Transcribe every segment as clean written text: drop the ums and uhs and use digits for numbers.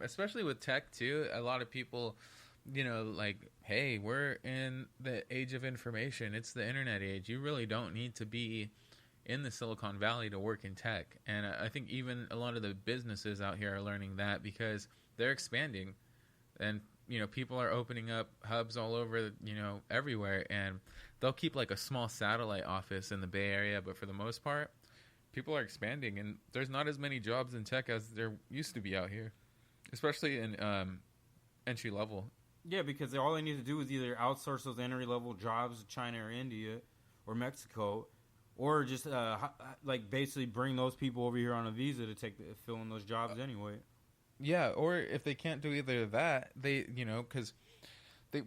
Especially with tech too, a lot of people, like, hey, we're in the age of information. It's the internet age. You really don't need to be in the Silicon Valley to work in tech. And I think even a lot of the businesses out here are learning that because they're expanding, and people are opening up hubs all over, everywhere, and they'll keep like a small satellite office in the Bay Area, but for the most part, people are expanding, and there's not as many jobs in tech as there used to be out here, especially in entry level. Yeah, because all they need to do is either outsource those entry level jobs to China or India or Mexico, or just like basically bring those people over here on a visa to fill in those jobs anyway. Yeah, or if they can't do either of that, they because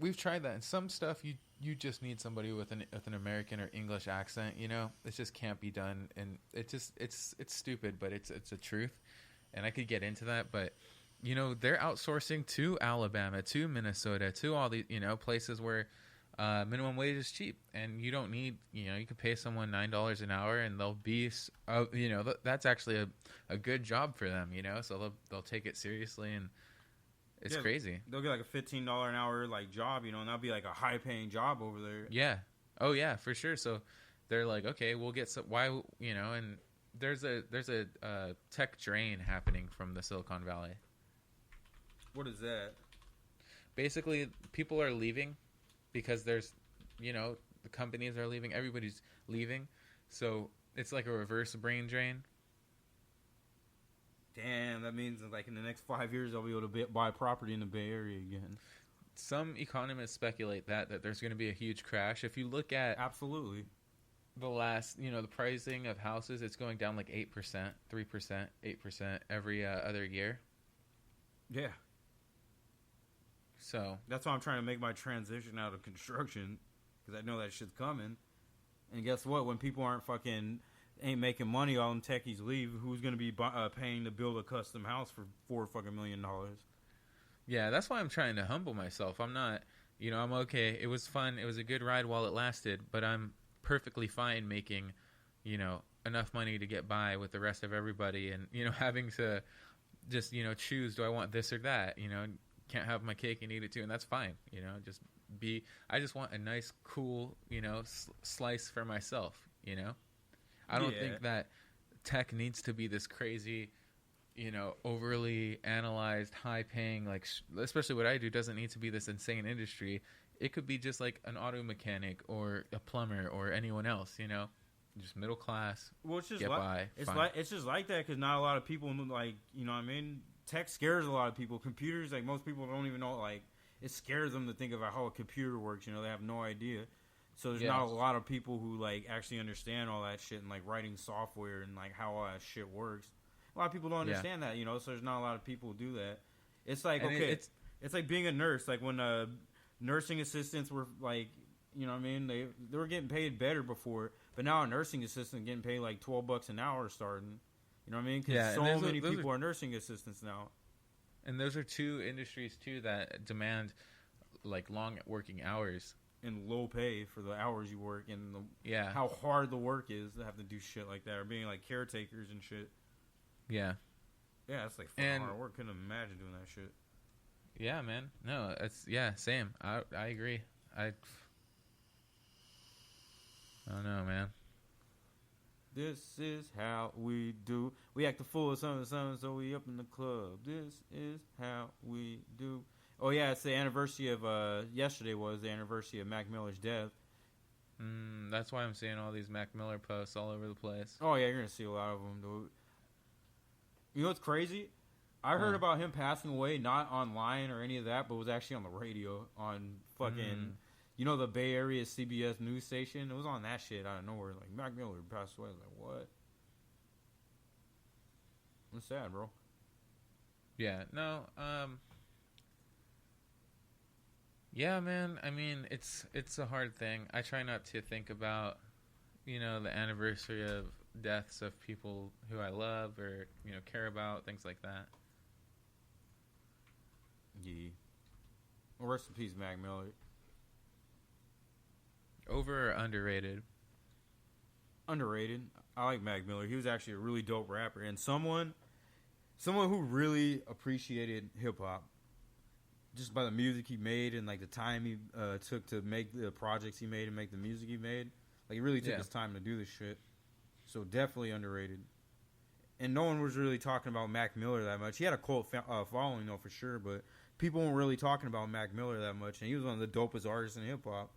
we've tried that, and some stuff you just need somebody with an American or English accent. It just can't be done, and it's stupid, but it's a truth, and I could get into that, but they're outsourcing to Alabama, to Minnesota, to all these places where minimum wage is cheap, and you don't need you can pay someone $9 an hour, and they'll be that's actually a good job for them, so they'll take it seriously, and it's crazy. They'll get like a $15 an hour like job, and that'll be like a high paying job over there. Yeah. Oh yeah, for sure. So they're like, okay, we'll get some. Why and there's a tech drain happening from the Silicon Valley. What is that? Basically, people are leaving because there's, the companies are leaving. Everybody's leaving. So it's like a reverse brain drain. Damn, that means like in the next 5 years, I'll be able to buy property in the Bay Area again. Some economists speculate that there's going to be a huge crash. If you look at absolutely the last, the pricing of houses, it's going down like 8%, 3%, 8% every other year. Yeah. So that's why I'm trying to make my transition out of construction, because I know that shit's coming. And guess what? When people ain't making money, all them techies leave. Who's going to be paying to build a custom house for $4 million? Yeah, that's why I'm trying to humble myself. I'm not, I'm okay. It was fun. It was a good ride while it lasted, but I'm perfectly fine making, enough money to get by with the rest of everybody, and having to just choose, do I want this or that? Can't have my cake and eat it too, and that's fine. I just want a nice, cool, slice for myself. I don't think that tech needs to be this crazy, overly analyzed, high paying, like, especially what I do doesn't need to be this insane industry. It could be just like an auto mechanic or a plumber or anyone else, just middle class. Well, it's just get by. It's just like that because not a lot of people tech scares a lot of people. Computers, like, most people don't even know, like, it scares them to think about how a computer works. They have no idea. So there's not a lot of people who, like, actually understand all that shit and, like, writing software and, like, how all that shit works. A lot of people don't understand that, so there's not a lot of people who do that. It's like, and okay, it's like being a nurse. Like, when nursing assistants were, like, they were getting paid better before, but now a nursing assistant getting paid, like, $12 an hour starting. Because so many people are nursing assistants now. And those are two industries, too, that demand, like, long working hours. And low pay for the hours you work, and how hard the work is to have to do shit like that, or being, like, caretakers and shit. Yeah. Yeah, it's, like, fucking hard work. Couldn't imagine doing that shit. Yeah, man. No, same. I agree. I don't know, man. This is how we do. We act a fool of something, so we up in the club. This is how we do. Oh, yeah, it's the anniversary of, yesterday was the anniversary of Mac Miller's death. That's why I'm seeing all these Mac Miller posts all over the place. Oh, yeah, you're going to see a lot of them, dude. You know what's crazy? I heard about him passing away, not online or any of that, but was actually on the radio on fucking, the Bay Area CBS news station. It was on that shit out of nowhere. Like, Mac Miller passed away. I was like, what? It's sad, bro. Yeah, no, yeah, man. I mean, it's a hard thing. I try not to think about, the anniversary of deaths of people who I love or, care about, things like that. Yeah. Well, rest in peace, Mac Miller. Over or underrated? Underrated. I like Mac Miller. He was actually a really dope rapper. And someone someone who really appreciated hip hop just by the music he made and like the time he took to make the projects he made and make the music he made. Like he really took his time to do this shit. So definitely underrated. And no one was really talking about Mac Miller that much. He had a cult following though for sure, but people weren't really talking about Mac Miller that much. And he was one of the dopest artists in hip hop.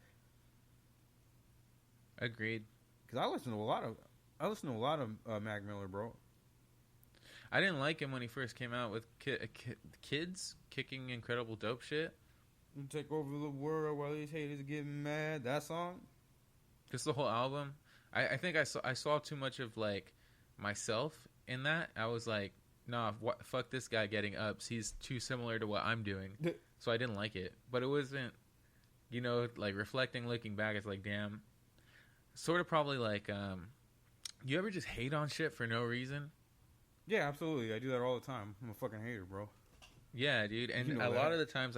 Agreed. Because I listen to a lot of Mac Miller, bro. I didn't like him when he first came out with kids kicking incredible dope shit. Take over the world while these haters getting mad. That song. Just the whole album. I think I saw too much of like myself in that. I was like, nah, fuck this guy getting ups. He's too similar to what I'm doing. So I didn't like it. But it wasn't, like reflecting, looking back, it's like, damn. Sort of probably like, you ever just hate on shit for no reason? Yeah, absolutely. I do that all the time. I'm a fucking hater, bro. Yeah, dude. And a lot of the times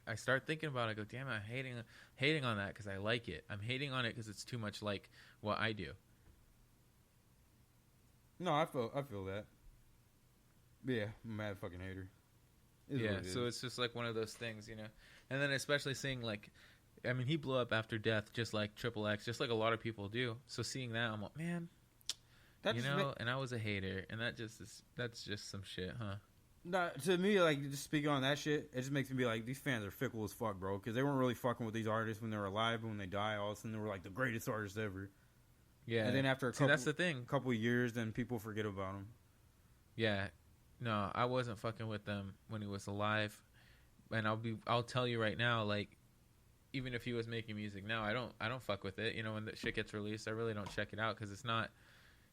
I start thinking about it. I go, damn, I'm hating on that because I like it. I'm hating on it because it's too much like what I do. No, I feel that. Yeah, I'm a mad fucking hater. So it's just like one of those things, And then especially seeing like, I mean, he blew up after death, just like Triple X, just like a lot of people do. So seeing that, I'm like, man, and I was a hater, and that's just some shit, huh? Nah, to me, like, just speaking on that shit, it just makes me be like, these fans are fickle as fuck, bro. Because they weren't really fucking with these artists when they were alive, but when they die, all of a sudden they were like the greatest artists ever. Yeah. And then after that's the thing. Couple of years, then people forget about them. Yeah. No, I wasn't fucking with them when he was alive. And I'll tell you right now, like, even if he was making music now, I don't fuck with it. When the shit gets released, I really don't check it out because it's not.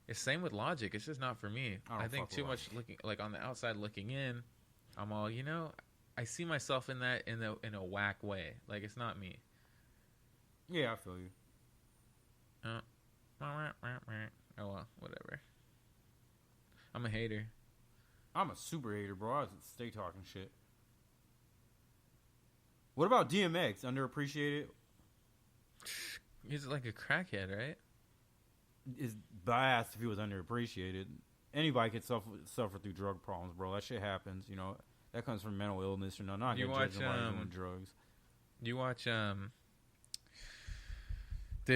It's same with Logic. It's just not for me. I think too much looking like on the outside looking in. I'm all I see myself in that in a whack way. Like it's not me. Yeah, I feel you. Oh well, whatever. I'm a hater. I'm a super hater, bro. I stay talking shit. What about DMX? Underappreciated? He's like a crackhead, right? But I asked if he was underappreciated. Anybody could suffer through drug problems, bro. That shit happens, That comes from mental illness or no. Not you watch doing drugs. You watch Dave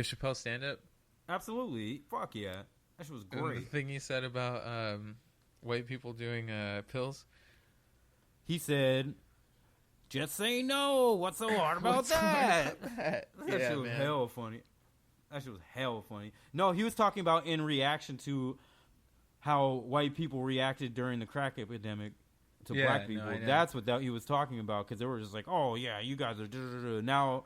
Chappelle stand up? Absolutely. Fuck yeah. That shit was great. And the thing he said about white people doing pills? He said, just say no. What's so hard about that? That shit was hell funny. That shit was hell funny. No, he was talking about in reaction to how white people reacted during the crack epidemic to black people. No, that's what he was talking about because they were just like, oh, yeah, you guys are... Now,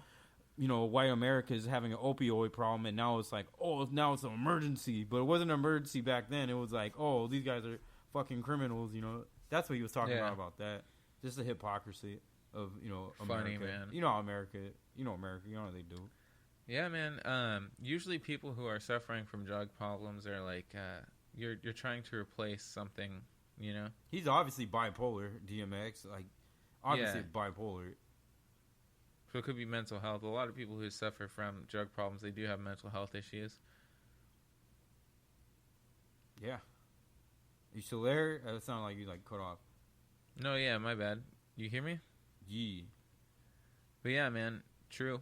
white America is having an opioid problem, and now it's like, oh, now it's an emergency. But it wasn't an emergency back then. It was like, oh, these guys are fucking criminals, That's what he was talking about that. Just the hypocrisy of, America. Funny, man. America. America. You know what they do. Yeah, man. Usually people who are suffering from drug problems are like, you're trying to replace something, He's obviously bipolar, DMX. Like, obviously bipolar. So it could be mental health. A lot of people who suffer from drug problems, they do have mental health issues. Yeah. You still there? It sounded like you, cut off. No, yeah, my bad. You hear me? Yeah. But yeah, man. True.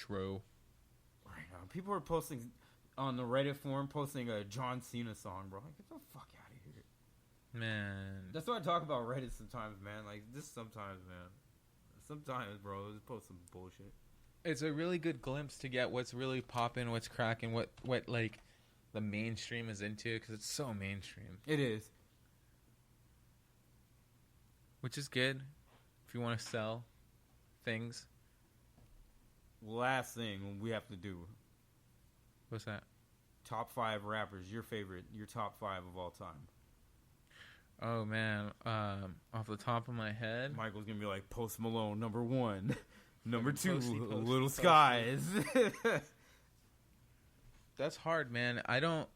Right now, people are posting on the Reddit forum, posting a John Cena song, bro. Like, get the fuck out of here, man. That's what I talk about Reddit sometimes, man. Like, just sometimes, man. Sometimes, bro, just post some bullshit. It's a really good glimpse to get what's really popping, what's cracking, what like the mainstream is into, because it's so mainstream. It is. Which is good if you want to sell things. Last thing we have to do. What's that? Top 5 rappers, your top 5 of all time. Oh man, off the top of my head, Michael's gonna be like Post Malone, number 1, number 2, Little Skies. That's hard, man. It's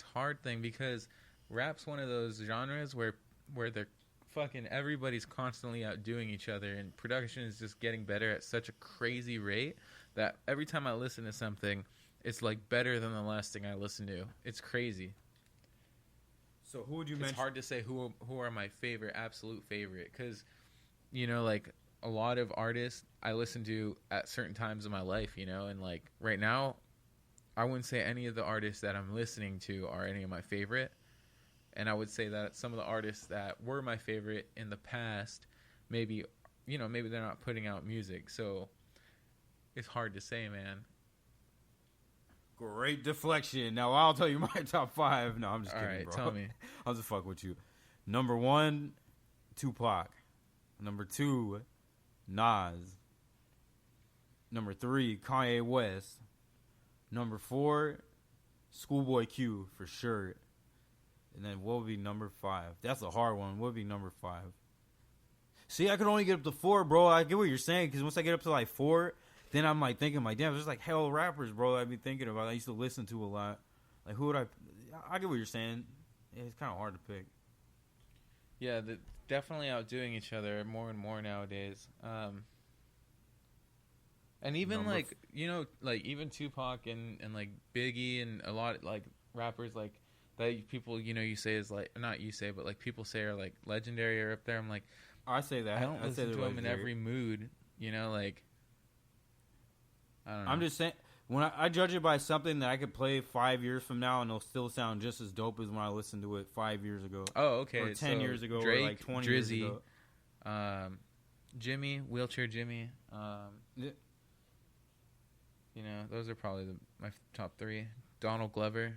a hard thing because rap's one of those genres where they're fucking everybody's constantly outdoing each other, and production is just getting better at such a crazy rate that every time I listen to something, it's like better than the last thing I listened to. It's crazy. So who would you mention? It's hard to say who are my absolute favorite, because, you know, like a lot of artists I listen to at certain times in my life, you know, and like right now, I wouldn't say any of the artists that I'm listening to are any of my favorite. And I would say that some of the artists that were my favorite in the past, maybe, you know, maybe they're not putting out music. So it's hard to say, man. Great deflection. Now I'll tell you my top 5. No, I'm just kidding, All right, bro. tell me. I'll just fuck with you. Number 1, Tupac. Number 2, Nas. Number 3, Kanye West. Number 4, Schoolboy Q for sure. And then what would be number 5? That's a hard one. What would be number 5? See, I could only get up to 4, bro. I get what you're saying, because once I get up to like 4, then I'm like thinking, like, damn, there's like hell rappers, bro, I'd be thinking about. I used to listen to a lot. Like, who would I get what you're saying. It's kind of hard to pick. Yeah, they're definitely outdoing each other more and more nowadays. And even like, you know, like even Tupac and like Biggie and a lot of, like, rappers like that people, you know, you say is like, not you say, but like people say are like legendary or up there. I'm like, I say that. I don't listen to them in every mood, you know, like, I don't know. I'm just saying, when I judge it by something that I could play 5 years from now and it'll still sound just as dope as when I listened to it 5 years ago. Oh, okay. Or 10 years ago, Drake, or like 20 Drizzy, years ago. Jimmy, Wheelchair Jimmy. Yeah. You know, those are probably my top 3. Donald Glover.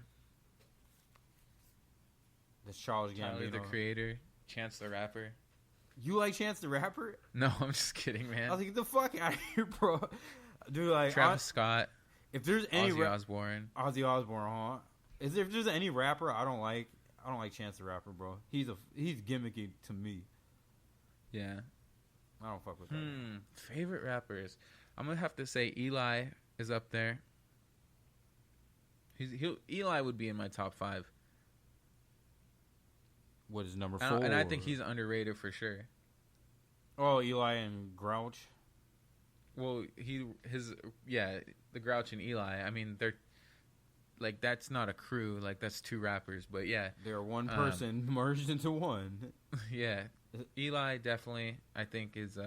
That's Charles Gambino. Tyler, the Creator. Chance the Rapper. You like Chance the Rapper? No, I'm just kidding, man. I was like, get the fuck out of here, bro. Dude, like, Travis Scott. If there's any Ozzy Osbourne, huh? If there's any rapper I don't like Chance the Rapper, bro. He's gimmicky to me. Yeah. I don't fuck with that. Favorite rappers. I'm gonna have to say Eli is up there. Eli would be in my top 5. What is number 4? And I think he's underrated for sure. Oh, Eli and Grouch. Well, the Grouch and Eli. I mean, they're like, that's not a crew. Like, that's 2 rappers. But yeah, they're one person merged into one. Yeah, Eli definitely, I think, is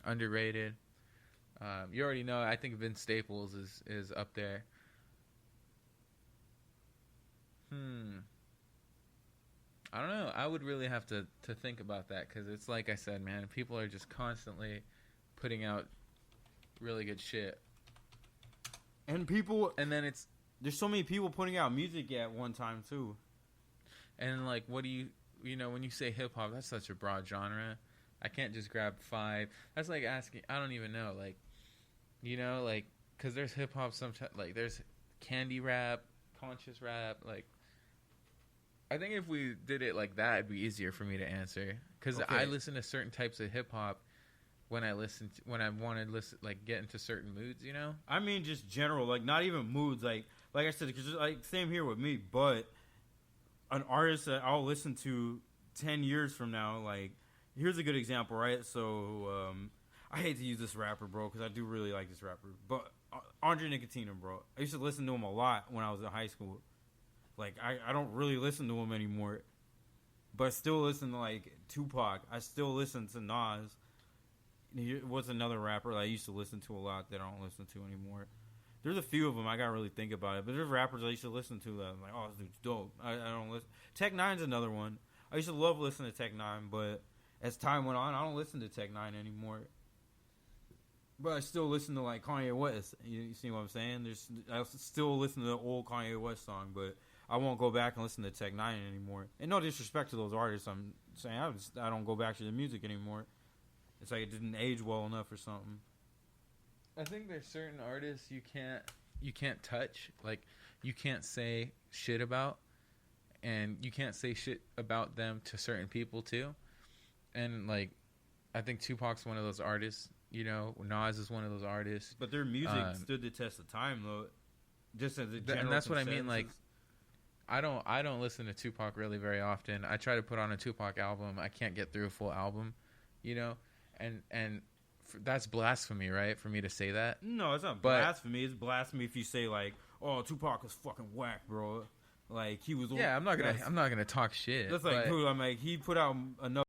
underrated. You already know. I think Vince Staples is up there. I don't know. I would really have to think about that, because it's like I said, man. People are just constantly putting out really good shit. And then there's so many people putting out music at one time too. And like, what do you know, when you say hip hop, that's such a broad genre. I can't just grab 5. That's like asking, I don't even know, like, you know, like, because there's hip hop sometimes, like there's candy rap, conscious rap, like, I think if we did it like that, it'd be easier for me to answer, because I listen to certain types of hip hop when I want to listen, like, get into certain moods, you know. I mean, just general, like, not even moods, like I said, because like same here with me. But an artist that I'll listen to 10 years from now, like, here's a good example, right? So I hate to use this rapper, bro, because I do really like this rapper, but Andre Nickatina, bro. I used to listen to him a lot when I was in high school. Like, I don't really listen to him anymore, but I still listen to, like, Tupac. I still listen to Nas. What's another rapper that I used to listen to a lot that I don't listen to anymore? There's a few of them. I gotta really think about it. But there's rappers I used to listen to that I'm like, oh, this dude's dope. I don't listen. Tech Nine's another one. I used to love listening to Tech Nine, but as time went on, I don't listen to Tech Nine anymore. But I still listen to, like, Kanye West. You see what I'm saying? I still listen to the old Kanye West song, but I won't go back and listen to Tech Nine anymore. And no disrespect to those artists, I'm saying I don't go back to the music anymore. It's like it didn't age well enough or something. I think there's certain artists you can't touch, like, you can't say shit about, and you can't say shit about them to certain people too. And, like, I think Tupac's one of those artists, you know. Nas is one of those artists. But their music stood the test of time, though. Just as a general and that's consensus. what I mean. Like, I don't listen to Tupac really very often. I try to put on a Tupac album. I can't get through a full album, you know. And that's blasphemy, right? For me to say that. No, it's not blasphemy. It's blasphemy if you say, like, oh, Tupac is fucking whack, bro. Like he was. Yeah, I'm not gonna talk shit. That's like, dude, I'm like, he put out enough